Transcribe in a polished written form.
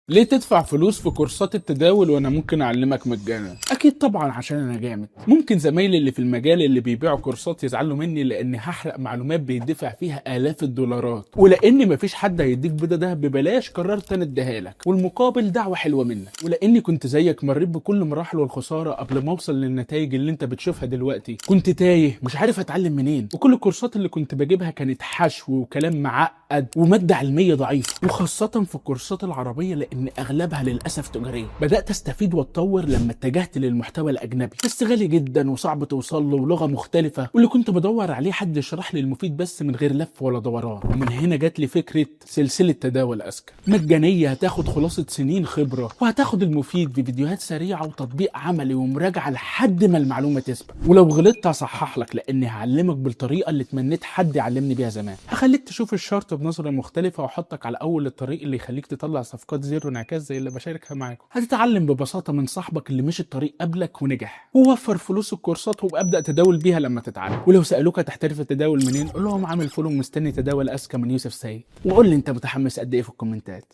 ليه تدفع فلوس في كورسات التداول وانا ممكن اعلمك مجانا؟ اكيد طبعا عشان انا جامد. ممكن زمايلي اللي في المجال اللي بيبيعوا كورسات يزعلوا مني لاني هحرق معلومات بيدفع فيها الاف الدولارات، ولاني مفيش حد هيديك بيضه دهب ببلاش قررت انا اديها لك، والمقابل دعوه حلوه منك. ولاني كنت زيك مريت بكل مراحل والخساره قبل ما اوصل للنتائج اللي انت بتشوفها دلوقتي. كنت تايه مش عارف اتعلم منين، وكل الكورسات اللي كنت بجيبها كانت حشو وكلام معقد وماده علميه ضعيفه، وخاصه في الكورسات العربيه لان اغلبها للاسف تجاريه. بدات استفيد واتطور لما اتجهت للمحتوى الاجنبي، بس غالي جدا وصعب توصل له ولغه مختلفه، واللي كنت بدور عليه حد يشرح لي المفيد بس من غير لف ولا دوران. ومن هنا جات لي فكره سلسله تداول اذكى مجانيه، هتاخد خلاصه سنين خبره وهتاخد المفيد بفيديوهات سريعه وتطبيق عملي ومراجعه لحد ما المعلومه تثبت. ولو غلطت هصحح لك لاني هعلمك بالطريقه اللي تمنيت حد يعلمني بيها زمان. هخليك تشوف الشرط بنظره مختلفه واحطك على اول الطريق اللي يخليك تطلع صفقات زيرو انعكاس زي اللي بشاركها معاكم. هتتعلم ببساطه من صاحبك اللي مشي الطريق قبلك ونجح، ووفر فلوس الكورسات وابدا تداول بيها لما تتعلم. ولو سالوك هتحترف التداول منين، قول لهم عامل فولو مستني تداول اذكى من يوسف سيد، وقول لي انت متحمس قد ايه في الكومنتات.